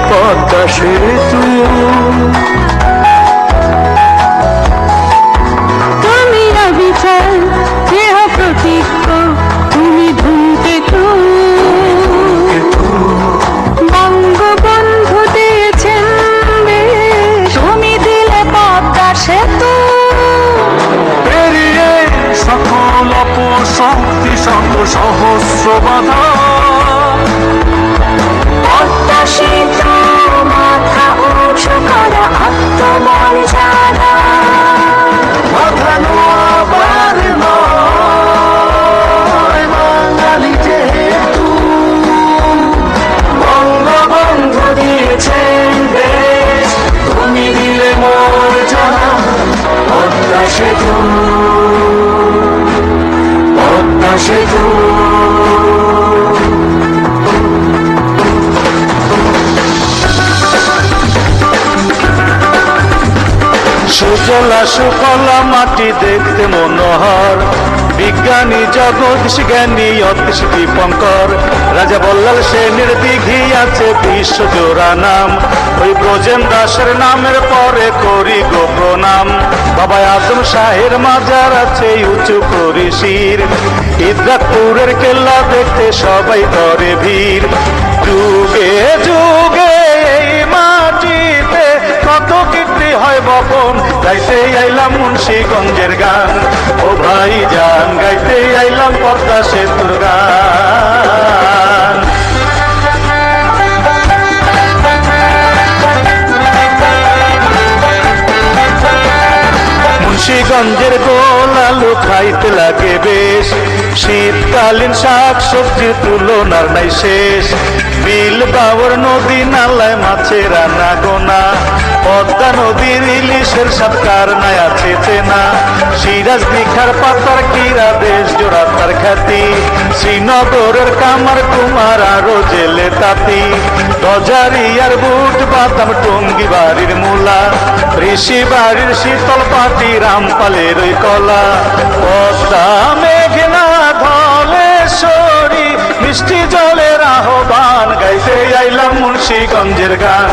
পদ্মা সেতু। তুমি অবিচল দেহ প্রতীক্ষ, তুমি ধূমকেতু। বঙ্গবন্ধু দিয়েছেন দেশ, তুমি দিলে পদ্মা সেতু। পেরিয়ে সকল অপশক্তি শত সহস্র বাধা, পদ্মা সেতু মাথা উঁচু করা আত্মমর্যাদা। বাঁধানো আবার নয় বাঙালি যেহেতু। বঙ্গবন্ধু দিয়েছেন দেশ, তুমি দিলে মর্যাদা। পদ্মা সেতু, পদ্মা সেতু। সুজলা সুফলা মাটি দেখতে মনোহর, বিজ্ঞানী জগদীশ জ্ঞানী অতীশ দীপঙ্কর। রাজা বল্লাল সেনের দিঘি আছে বিশ্বজোড়া নাম, ওই ব্রজেন দাসের নামের পরে করি গো প্রণাম। বাবা আদম শাহের মাজার আছে উঁচু করি শির, ইদ্রাকপুরের কেল্লা দেখতে সবাই করে ভিড়। যুগে যুগে এই মাটিতে কত কীর্তি হয় বপন, গাইতে আইলাম মুন্সিগঞ্জের গান। ও ভাই জান গাইতে আইলাম পদ্মা সেতুর গান। মুন্সিগঞ্জের গোল আলু খাইতে লাগে বেশ, শীতকালীন শাক সবজির তুলনার নাই শেষ। বিল বাবর নদী নালায় মাছের রান্না গোনা, পদ্মা নদীর ইলিশের সৎকার নাই আছে চেনা। সিরাজ দীঘার পাতার কিরা দেশ জোড়া তার খ্যাতি, শ্রীনগরের কামার কুমার আরো জেলে তাঁতি। গজারিয়ার বুট বাদাম টঙ্গি বাড়ির মূলা, ঋষি বাড়ির শীতল পাটি রামপালের ওই কলা। পদ্মা মেঘনা ধলেশ্বরী মিষ্টি জলের আহ্বান, গাইতে আইলাম মুন্সিগঞ্জের গান।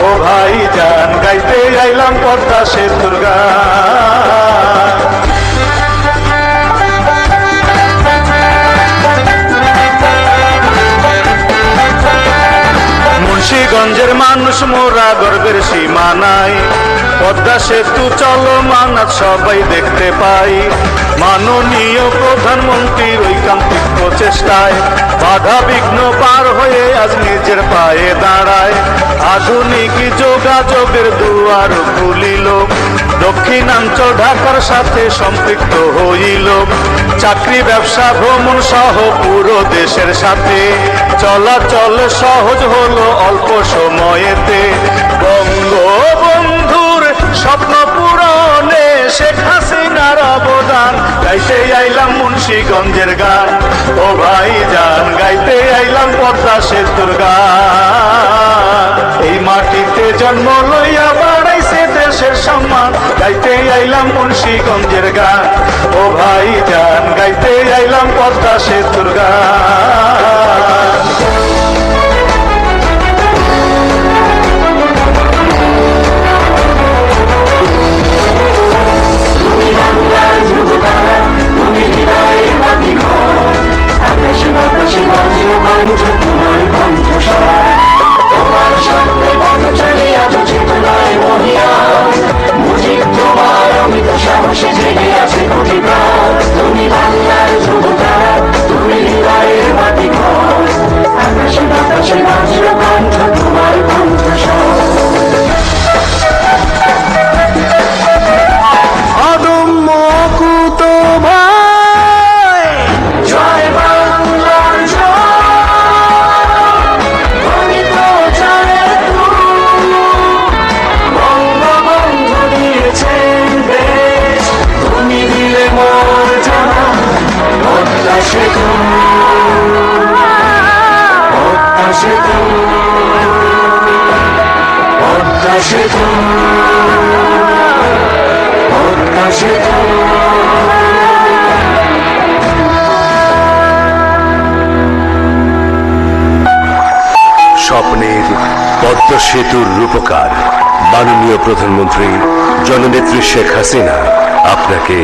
ও ভাই জান গাইতে আইলাম পদ্মা সেতুর গান। মুন্সিগঞ্জের মানুষ মোরা গর্বের সীমা নাই, পদ্মা সেতু চলমান আজ সবাই দেখতে পাই। মাননীয় প্রধানমন্ত্রীর ঐকান্তিক প্রচেষ্টায় বাধা বিঘ্ন পার হয়ে আজ নিজের পায়ে দাঁড়ায়। আধুনিক যোগাযোগের দুয়ার খুলিল, দক্ষিণাঞ্চল ঢাকার সাথে সম্পৃক্ত হইল। চাকরি ব্যবসা ভ্রমণ সহ পুরো দেশের সাথে চলাচল সহজ হলো অল্প সময়েতে। বঙ্গবন্ধুর স্বপ্ন পূরণে শেখ হাসিনার অবদান, গাইতে আইলাম মুন্সিগঞ্জের গান। ও ভাই জান গাইতে আইলাম পদ্মা সেতুর গান। এই মাটিতে জন্ম লইয়া বাড়াইছে দেশের সম্মান, গাইতে আইলাম মুন্সিগঞ্জের গান। ও ভাই জান গাইতে আইলাম পদ্মা সেতুর গান। সেতুর রূপকার মাননীয় প্রধানমন্ত্রী জননেত্রী শেখ হাসিনা আপনাকে